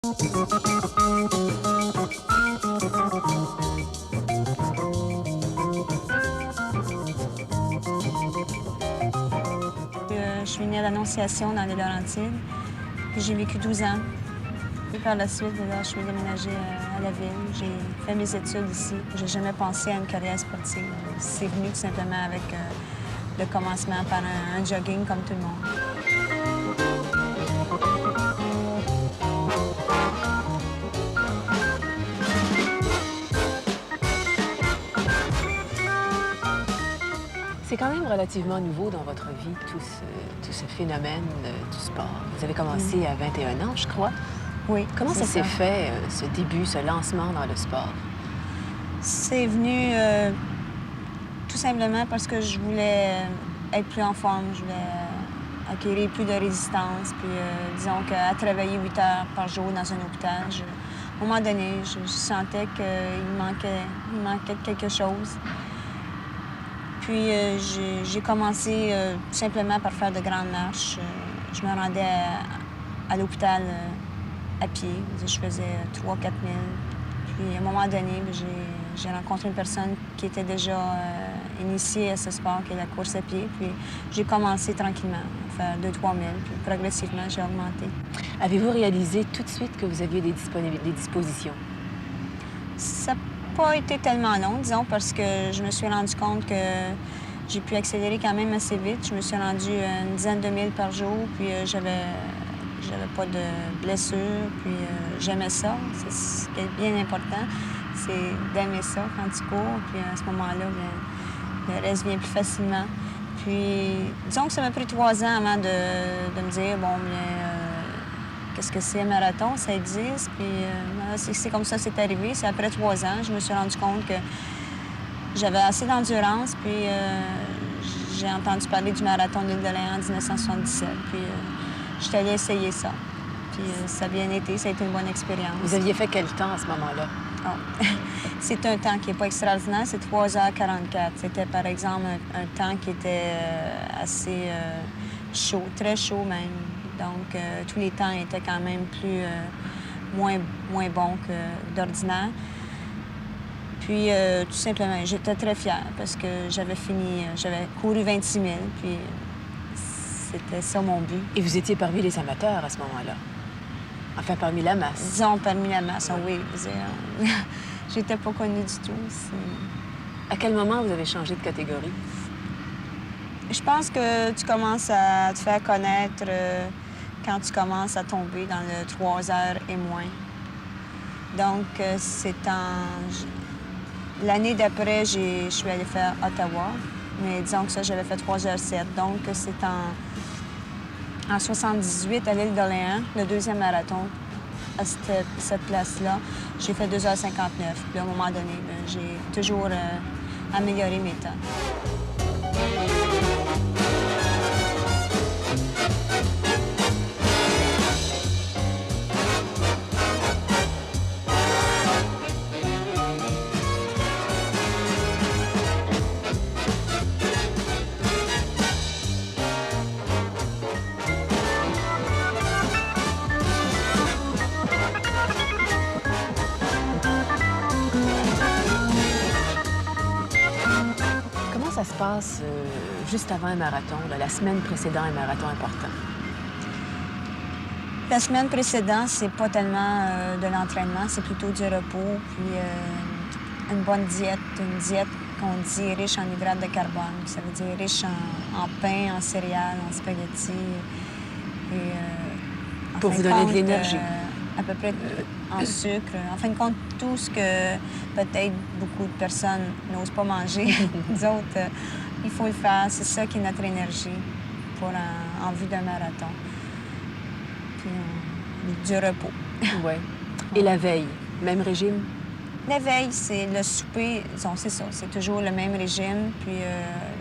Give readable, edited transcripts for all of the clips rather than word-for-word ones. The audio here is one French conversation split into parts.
Je suis née à l'Annonciation dans les Laurentides. J'ai vécu 12 ans. Et par la suite, là, je suis déménagée à la ville. J'ai fait mes études ici. J'ai jamais pensé à une carrière sportive. C'est venu tout simplement avec le commencement par un jogging comme tout le monde. C'est quand même relativement nouveau dans votre vie, tout ce phénomène du sport. Vous avez commencé à 21 ans, je crois. Oui. Comment ça s'est fait, ce début, ce lancement dans le sport? C'est venu tout simplement parce que je voulais être plus en forme. Je voulais acquérir plus de résistance. Puis, disons qu'à travailler 8 heures par jour dans un hôpital, à un moment donné, je sentais qu'il manquait quelque chose. Puis j'ai commencé tout simplement par faire de grandes marches. Je me rendais à l'hôpital à pied. Je faisais 3 000 à 4 000. Puis à un moment donné, j'ai rencontré une personne qui était déjà initiée à ce sport, qui est la course à pied. Puis j'ai commencé tranquillement à faire 2 000 à 3 000. Puis progressivement, j'ai augmenté. Avez-vous réalisé tout de suite que vous aviez des dispositions? Ça n'a pas été tellement long, disons, parce que je me suis rendu compte que j'ai pu accélérer quand même assez vite. Je me suis rendue une dizaine de milles par jour, puis j'avais pas de blessures, puis j'aimais ça. C'est ce qui est bien important, c'est d'aimer ça quand tu cours, puis à ce moment-là, bien, le reste vient plus facilement. Puis, disons que ça m'a pris 3 ans avant de me dire, bon, bien, qu'est-ce que c'est un marathon? Ça existe. Puis c'est comme ça c'est arrivé. C'est après 3 ans, je me suis rendu compte que j'avais assez d'endurance. Puis j'ai entendu parler du marathon de l'Île-de-Léon en 1977. Puis j'étais allée essayer ça. Puis ça a bien été. Ça a été une bonne expérience. Vous aviez fait quel temps à ce moment-là? Oh. C'est un temps qui n'est pas extraordinaire. C'est 3h44. C'était, par exemple, un temps qui était assez chaud, très chaud même. Donc, tous les temps étaient quand même moins bons que d'ordinaire. Puis, tout simplement, j'étais très fière parce que j'avais couru 26 000, puis c'était ça mon but. Et vous étiez parmi les amateurs à ce moment-là? Enfin, parmi la masse? Disons, parmi la masse, oui. J'étais pas connue du tout. À quel moment vous avez changé de catégorie? Je pense que tu commences à te faire connaître quand tu commences à tomber dans le 3 heures et moins. Donc, l'année d'après, je suis allée faire Ottawa, mais disons que ça, j'avais fait 3h07. Donc, c'est en 78 à l'Île-d'Orléans, le 2e marathon à cette place-là. J'ai fait 2h59. Puis, à un moment donné, j'ai toujours amélioré mes temps. Ça se passe juste avant un marathon, la semaine précédant un marathon important? La semaine précédente, c'est pas tellement de l'entraînement, c'est plutôt du repos, puis une bonne diète, une diète qu'on dit riche en hydrates de carbone. Ça veut dire riche en pain, en céréales, en spaghettis. Et, pour vous donner de l'énergie? À peu près en sucre. En fin de compte, tout ce que peut-être beaucoup de personnes n'osent pas manger, nous autres, il faut le faire. C'est ça qui est notre énergie en vue d'un marathon. Puis du repos. Oui. Et la veille, même régime? La veille, c'est le souper. Disons, c'est ça, c'est toujours le même régime. Puis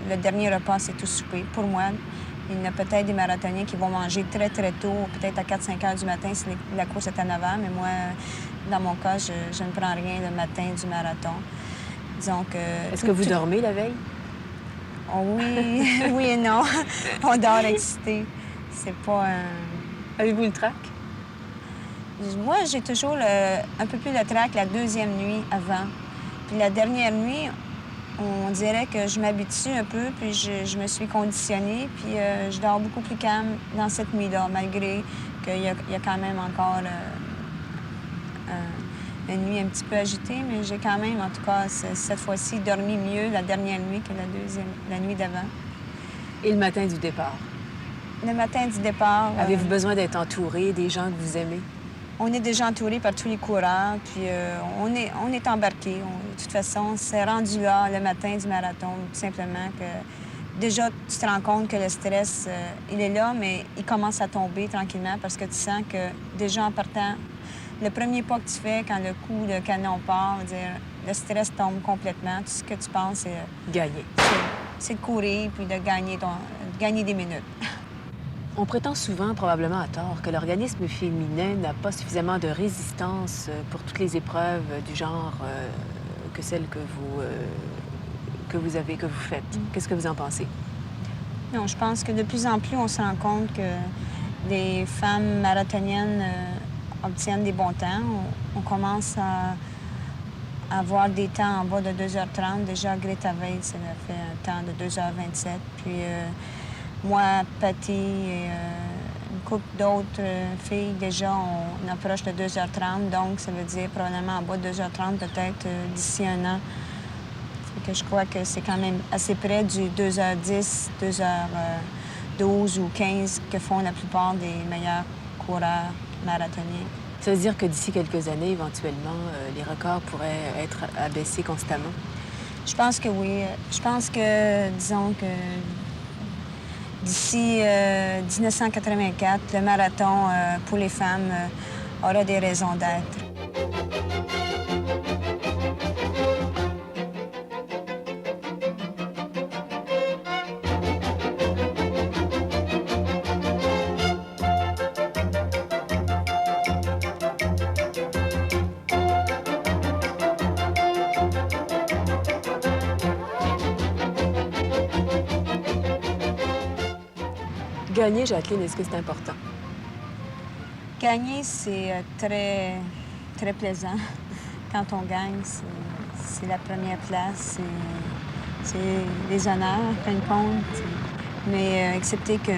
le dernier repas, c'est tout souper. Pour moi, il y en a peut-être des marathoniens qui vont manger très, très tôt, peut-être à 4-5 heures du matin si la course est à 9 heures. Mais moi, dans mon cas, je ne prends rien le matin du marathon. Disons que... Est-ce que vous dormez la veille? Oh, oui, oui et non. On dort excité. C'est pas un... Avez-vous le trac? Moi, j'ai toujours un peu plus de trac la deuxième nuit avant. Puis la dernière nuit, on dirait que je m'habitue un peu, puis je me suis conditionnée, puis je dors beaucoup plus calme dans cette nuit-là, malgré qu'il y a quand même encore une nuit un petit peu agitée, mais j'ai quand même, en tout cas, cette fois-ci, dormi mieux la dernière nuit que la nuit d'avant. Et le matin du départ? Le matin du départ... Avez-vous besoin d'être entouré des gens que vous aimez? On est déjà entouré par tous les coureurs, puis on est embarqué. De toute façon, c'est rendu là le matin du marathon, tout simplement que déjà, tu te rends compte que le stress, il est là, mais il commence à tomber tranquillement parce que tu sens que déjà en partant, le premier pas que tu fais quand le coup de canon part, le stress tombe complètement. Tout ce que tu penses, c'est... Gagner. C'est de courir puis de gagner des minutes. On prétend souvent, probablement à tort, que l'organisme féminin n'a pas suffisamment de résistance pour toutes les épreuves du genre que celles que vous faites. Qu'est-ce que vous en pensez? Non, je pense que de plus en plus, on se rend compte que les femmes marathoniennes obtiennent des bons temps. On commence à avoir des temps en bas de 2h30. Déjà, Greta Veil, ça a fait un temps de 2h27. Puis moi, Patty et une couple d'autres filles, déjà, on approche de 2h30. Donc, ça veut dire probablement en bas de 2h30, peut-être d'ici un an. Fait que je crois que c'est quand même assez près du 2h10, 2h12 ou 15 que font la plupart des meilleurs coureurs marathoniens. Ça veut dire que d'ici quelques années, éventuellement, les records pourraient être abaissés constamment? Je pense que oui. Je pense que, disons que d'ici 1984, le marathon pour les femmes aura des raisons d'être. Gagner, Jacqueline, est-ce que c'est important? Gagner, c'est très, très plaisant. Quand on gagne, c'est la première place, c'est les honneurs, en fin de compte. Mais accepter que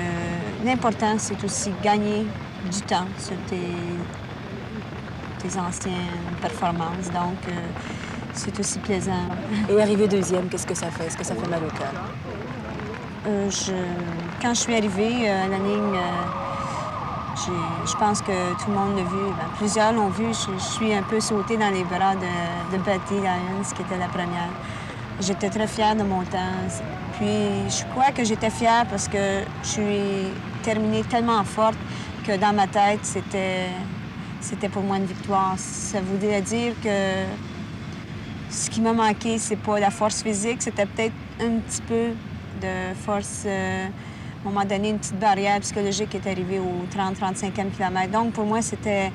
l'important, c'est aussi gagner du temps sur tes anciennes performances. Donc, c'est aussi plaisant. Et arriver deuxième, qu'est-ce que ça fait? Est-ce que ça fait mal au cœur? Quand je suis arrivée à la ligne, je pense que tout le monde l'a vu. Ben, plusieurs l'ont vu. Je suis un peu sautée dans les bras de Patty Lyons, qui était la première. J'étais très fière de mon temps. Puis je crois que j'étais fière parce que je suis terminée tellement forte que dans ma tête, c'était pour moi une victoire. Ça voulait dire que ce qui m'a manqué, c'est pas la force physique, c'était peut-être un petit peu de force, à un moment donné, une petite barrière psychologique est arrivée au 30-35e kilomètre. Donc, pour moi, c'était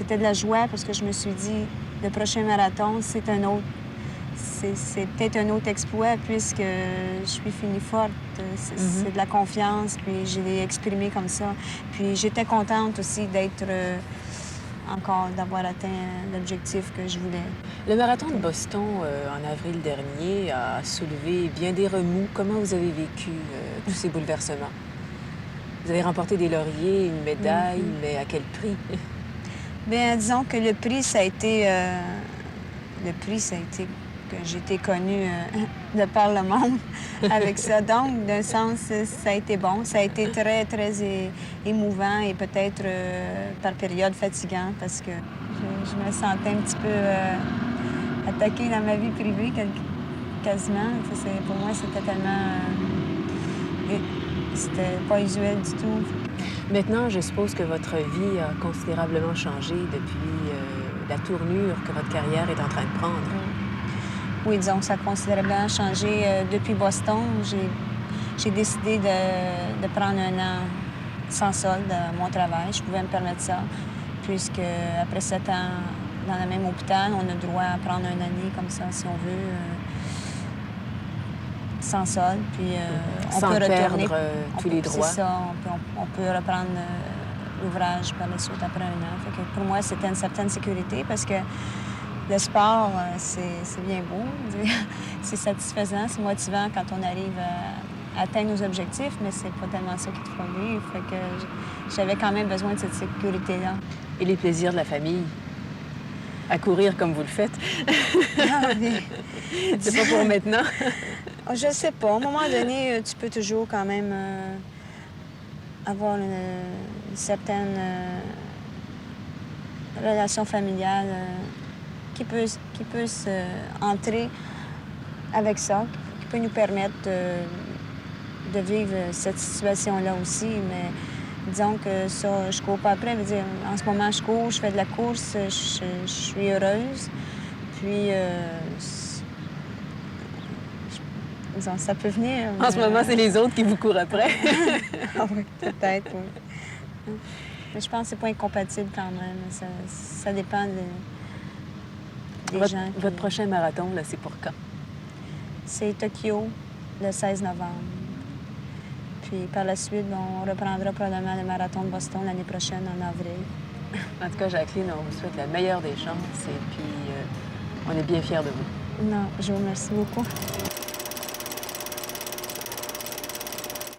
de la joie parce que je me suis dit, le prochain marathon, c'est peut-être un autre exploit puisque je suis finie forte. C'est de la confiance, puis je l'ai exprimé comme ça. Puis j'étais contente aussi d'être... d'avoir atteint l'objectif que je voulais. Le marathon de Boston, en avril dernier, a soulevé bien des remous. Comment vous avez vécu tous ces bouleversements? Vous avez remporté des lauriers, une médaille, mais à quel prix? Bien, disons que le prix, ça a été que j'ai été connue de par le monde avec ça. Donc, d'un sens, ça a été bon. Ça a été très, très émouvant et peut-être par période fatigant parce que je me sentais un petit peu attaquée dans ma vie privée quasiment. Pour moi, c'était tellement... c'était pas usuel du tout. Maintenant, je suppose que votre vie a considérablement changé depuis la tournure que votre carrière est en train de prendre. Oui, disons que ça a considérablement changé. Depuis Boston, j'ai décidé de prendre un an sans solde à mon travail. Je pouvais me permettre ça, puisque après 7 ans dans le même hôpital, on a le droit à prendre une année comme ça, si on veut. sans solde, puis on Sans peut retourner. perdre tous les droits. C'est ça, on peut reprendre l'ouvrage par la suite après 1 an. Fait que pour moi, c'était une certaine sécurité parce que le sport, c'est bien beau, c'est satisfaisant, c'est motivant quand on arrive à atteindre nos objectifs, mais c'est pas tellement ça qui te fera vivre. Fait que j'avais quand même besoin de cette sécurité-là. Et les plaisirs de la famille? À courir comme vous le faites? Ah, oui. C'est pas pour maintenant? Je sais pas. À un moment donné, tu peux toujours quand même avoir une certaine relation familiale qui peut entrer avec ça, qui peut nous permettre de vivre cette situation-là aussi. Mais disons que ça, je cours pas après. Je veux dire, en ce moment, je cours, je fais de la course, je suis heureuse. Puis, disons, ça peut venir. En ce moment, c'est les autres qui vous courent après. Ah oui, peut-être, oui. Mais je pense que c'est pas incompatible quand même. Ça dépend des gens. Votre prochain marathon, là, c'est pour quand? C'est Tokyo, le 16 novembre. Puis par la suite, on reprendra probablement le marathon de Boston l'année prochaine, en avril. En tout cas, Jacqueline, on vous souhaite la meilleure des chances et puis on est bien fiers de vous. Non, je vous remercie beaucoup.